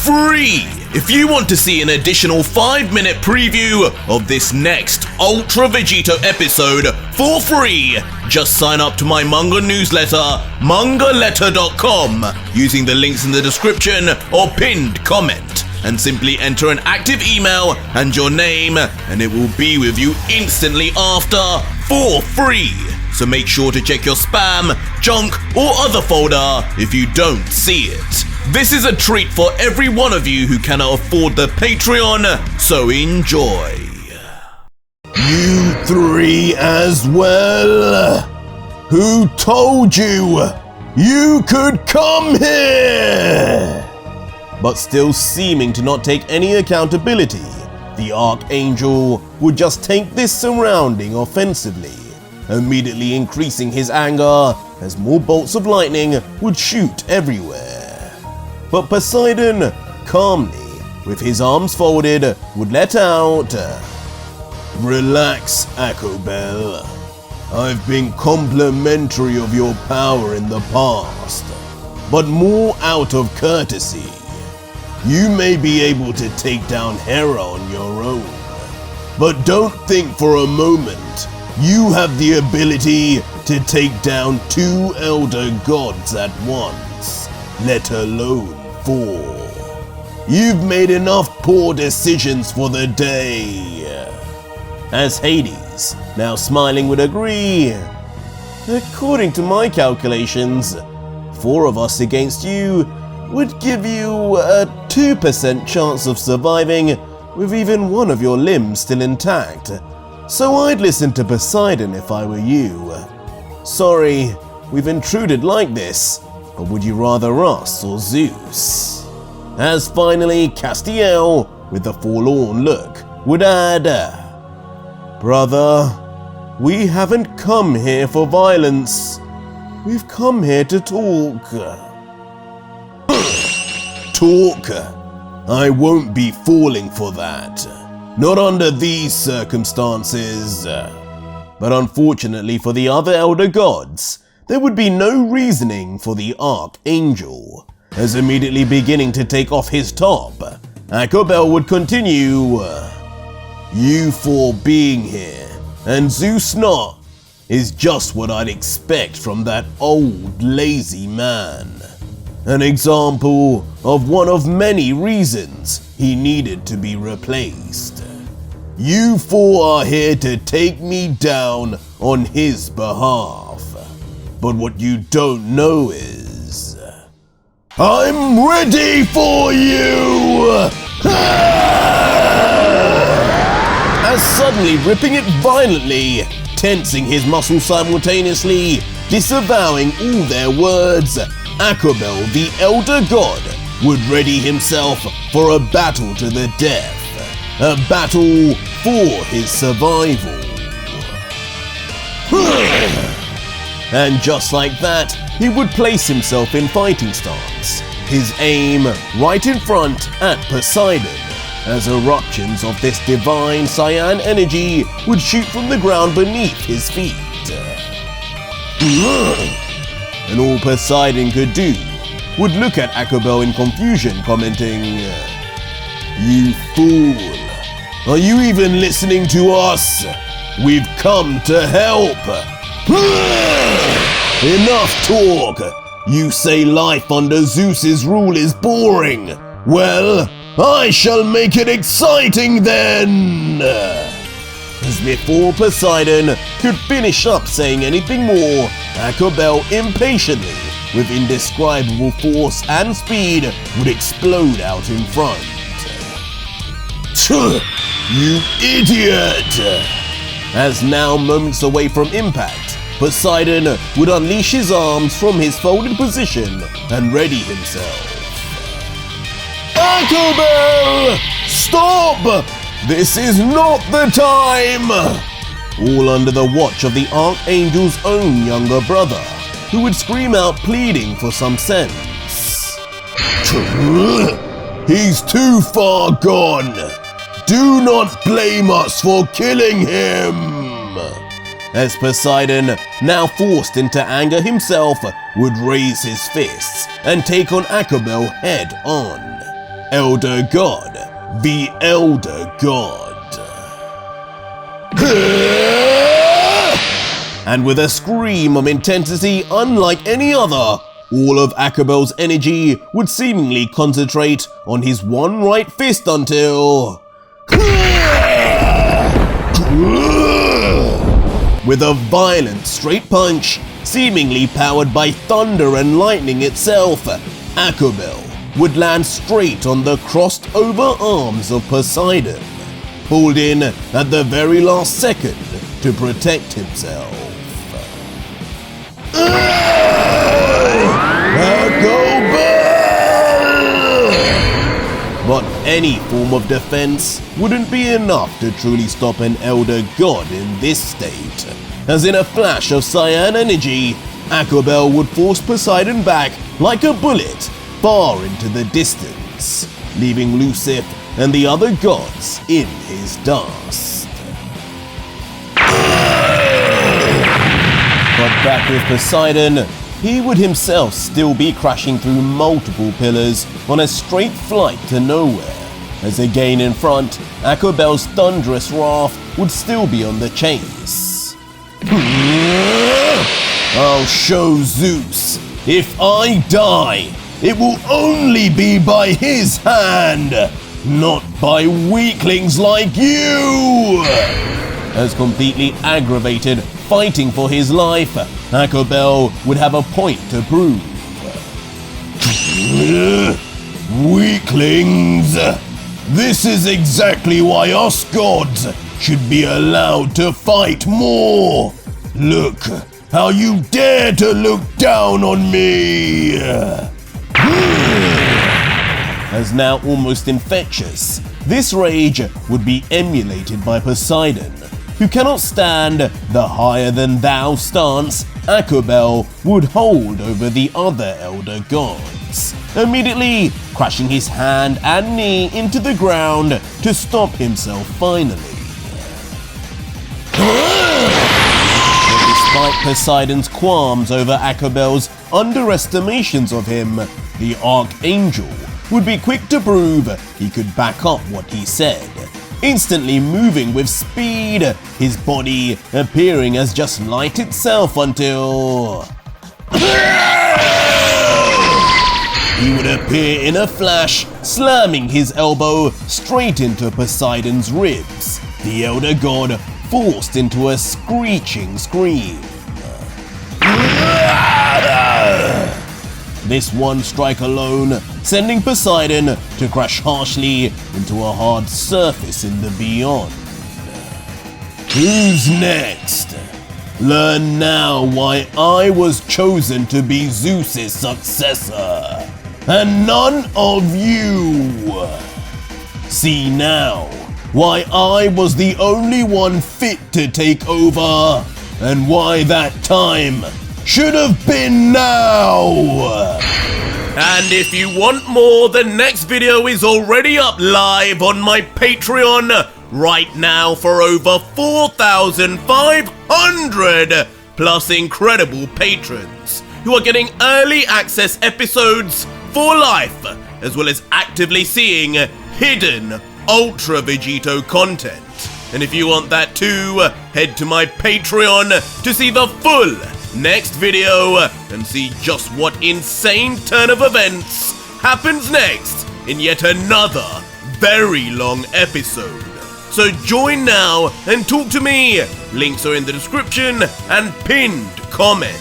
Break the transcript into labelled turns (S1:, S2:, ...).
S1: free. If you want to see an additional 5-minute preview of this next Ultra Vegito episode for free, just sign up to my manga newsletter, mangaletter.com, using the links in the description or pinned comment, and simply enter an active email and your name, and it will be with you instantly after for free. So make sure to check your spam, junk, or other folder if you don't see it. This is a treat for every one of you who cannot afford the Patreon, so enjoy.
S2: You three as well? Who told you you could come here? But still seeming to not take any accountability, the Archangel would just take this surrounding offensively, immediately increasing his anger as more bolts of lightning would shoot everywhere. But Poseidon, calmly, with his arms folded, would let out, "Relax, Akobel. I've been complimentary of your power in the past, but more out of courtesy. You may be able to take down Hera on your own, but don't think for a moment you have the ability to take down 2 elder gods at once, let alone 4. You've made enough poor decisions for the day." As Hades, now smiling, would agree. "According to my calculations, 4 of us against you would give you a 2% chance of surviving with even one of your limbs still intact. So I'd listen to Poseidon if I were you. Sorry, we've intruded like this, but would you rather us or Zeus?" As finally Castiel, with a forlorn look, would add, "Brother, we haven't come here for violence. We've come here to talk." "Talk? I won't be falling for that. Not under these circumstances." But unfortunately for the other elder gods, there would be no reasoning for the Archangel, as immediately beginning to take off his top, Akobel would continue, "You 4 being here, and Zeus not, is just what I'd expect from that old lazy man. An example of one of many reasons he needed to be replaced. You 4 are here to take me down on his behalf. But what you don't know is, I'm ready for you!" As suddenly ripping it violently, tensing his muscles simultaneously, disavowing all their words, Akobel, the Elder God, would ready himself for a battle to the death, a battle for his survival. And just like that, he would place himself in fighting stance, his aim right in front at Poseidon, as eruptions of this divine Saiyan energy would shoot from the ground beneath his feet. And all Poseidon could do would look at Akobel in confusion, commenting, "You fool! Are you even listening to us? We've come to help! Enough talk! You say life under Zeus's rule is boring. Well, I shall make it exciting then!" As before Poseidon could finish up saying anything more, Akobel impatiently, with indescribable force and speed, would explode out in front. "You idiot!" As now moments away from impact, Poseidon would unleash his arms from his folded position and ready himself. "Akobel! Stop! This is not the time!" All under the watch of the Archangel's own younger brother, who would scream out pleading for some sense. "He's too far gone! Do not blame us for killing him!" As Poseidon, now forced into anger himself, would raise his fists and take on Akobel head on. Elder God, the Elder God. And with a scream of intensity unlike any other, all of Akobel's energy would seemingly concentrate on his one right fist until... With a violent straight punch, seemingly powered by thunder and lightning itself, Akobel would land straight on the crossed over arms of Poseidon, pulled in at the very last second to protect himself. But any form of defense wouldn't be enough to truly stop an Elder God in this state, as in a flash of Saiyan energy, Akobel would force Poseidon back like a bullet far into the distance, leaving Lucif and the other gods in his dust. But back with Poseidon, he would himself still be crashing through multiple pillars on a straight flight to nowhere, as again in front, Akobel's thunderous wrath would still be on the chase. I'll show Zeus, if I die, it will only be by his hand, not by weaklings like you! As completely aggravated, fighting for his life, Akobel would have a point to prove. Weaklings! This is exactly why us gods should be allowed to fight more! Look how you dare to look down on me! As now almost infectious, this rage would be emulated by Poseidon, who cannot stand the higher-than-thou stance Akobel would hold over the other Elder Gods, immediately crashing his hand and knee into the ground to stop himself finally. But despite Poseidon's qualms over Akobel's underestimations of him, the Archangel would be quick to prove he could back up what he said, instantly moving with speed, his body appearing as just light itself until... He would appear in a flash, slamming his elbow straight into Poseidon's ribs, the Elder God forced into a screeching scream. This one strike alone, sending Poseidon to crash harshly into a hard surface in the beyond. Who's next? Learn now why I was chosen to be Zeus's successor, and none of you. See now why I was the only one fit to take over, and why that time should have been now!
S1: And if you want more, the next video is already up live on my Patreon right now for over 4,500 plus incredible patrons who are getting early access episodes for life, as well as actively seeing hidden Ultra Vegito content. And if you want that too, head to my Patreon to see the full next video and see just what insane turn of events happens next in yet another very long episode. So join now and talk to me. Links are in the description and pinned comment.